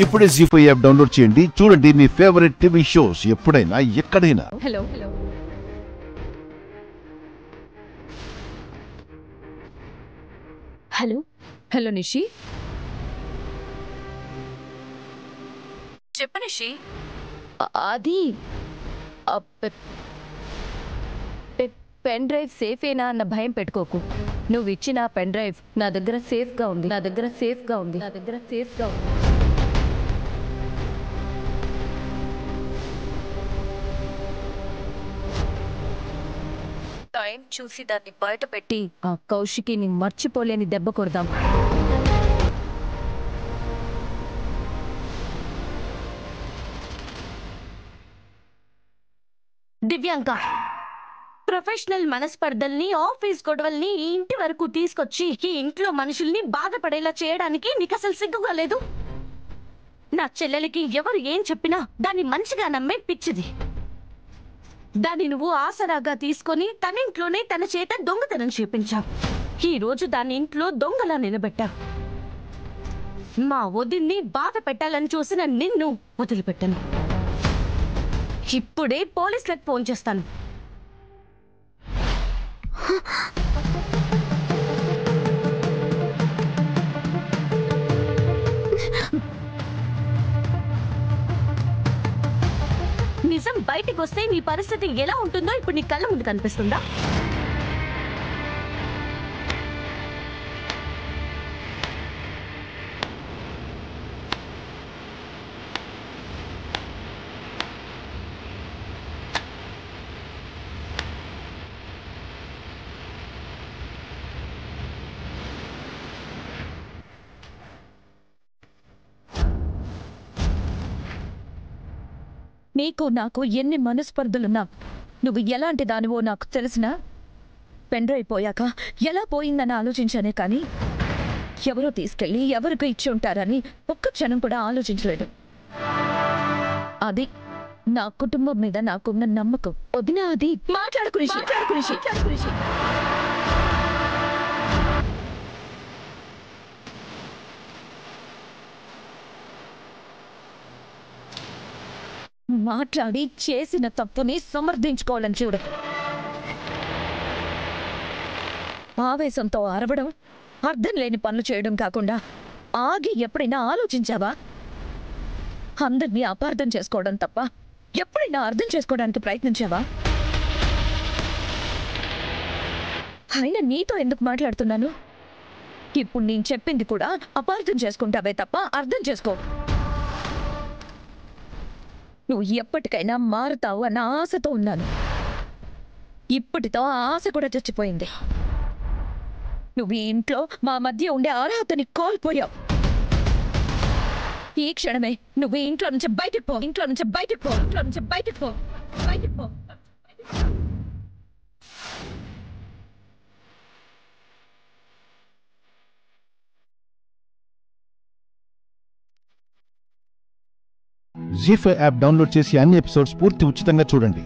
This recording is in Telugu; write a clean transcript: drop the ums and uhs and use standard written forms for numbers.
ఇప్పుడే జీ5 యాప్ డౌన్లోడ్ చేయండి. చూడండి మీ ఫేవరెట్ టీవీ షోస్ ఎప్పుడైనా ఎక్కడైనా. హలో హలో హలో నిషి, చెప్పు నిషి. అది పెన్ డ్రైవ్ సేఫేనా అన్న భయం పెట్టుకోకు. నువ్వు ఇచ్చిన పెన్ డ్రైవ్ నా దగ్గర సేఫ్గా ఉంది. టైం చూసి దాన్ని బయట పెట్టి ఆ కౌశికిని మర్చిపోలేని దెబ్బ కొడదాం. దివ్యాంక, ప్రొఫెషనల్ మనస్పర్ధల్ని, ఆఫీస్ గొడవల్ని ఈ ఇంటి వరకు తీసుకొచ్చి ఈ ఇంట్లో మనుషుల్ని బాధపడేలా చేయడానికి నీకు అసలు సిగ్గుగా లేదు. నా చెల్లెలికి ఎవరు ఏం చెప్పినా దాన్ని మంచిగా నమ్మే పిచ్చిది. దాన్ని నువ్వు ఆసరాగా తీసుకొని తన ఇంట్లోనే తన చేత దొంగతనం చేపించావు. ఈ రోజు దాని ఇంట్లో దొంగలా నిలబెట్టావు. మా వదిన్ని బాధ పెట్టాలని చూసిన నిన్ను వదిలిపెట్టను. ఇప్పుడే పోలీసులకు ఫోన్ చేస్తాను. నిజం బయటికి వస్తే నీ పరిస్థితి ఎలా ఉంటుందో ఇప్పుడు నీ కళ్ళ ముందు కనిపిస్తుందా? నీకు నాకు ఎన్ని మనస్పర్ధలున్నా నువ్వు ఎలాంటి దానివో నాకు తెలిసినా పెన్ డ్రైవ్ పోయాక ఎలా పోయిందని ఆలోచించానే కానీ ఎవరో తీసుకెళ్ళి ఎవరికి ఇచ్చి ఉంటారని ఒక్క క్షణం కూడా ఆలోచించలేదు. అది నా కుటుంబం మీద నాకున్న నమ్మకం. వదినా, అది మాట్లాడుకుని మాట్లాడి చేసిన తప్పుని సమర్థించుకోవాలని చూడు. ఆవేశంతో అరవడం, అర్థం లేని పనులు చేయడం కాకుండా ఆగి ఎప్పుడైనా ఆలోచించావా? అందరినీ అపార్థం చేసుకోవడం తప్ప ఎప్పుడైనా అర్థం చేసుకోవడానికి ప్రయత్నించావా? అయినా నీతో ఎందుకు మాట్లాడుతున్నాను? ఇప్పుడు నేను చెప్పింది కూడా అపార్థం చేసుకుంటావే తప్ప అర్థం చేసుకో. నువ్వు ఎప్పటికైనా మారుతావు అన్న ఆశతో ఉన్నాను. ఇప్పటితో ఆ ఆశ కూడా చచ్చిపోయింది. నువ్వు ఈ ఇంట్లో మా మధ్య ఉండే అర్హతని కోల్పోయావు. ఈ క్షణమే నువ్వు ఇంట్లో నుంచి బయటకు పో. జీ5 యాప్ డౌన్లోడ్ చేసి అన్ని ఎపిసోడ్స్ పూర్తి ఉచితంగా చూడండి.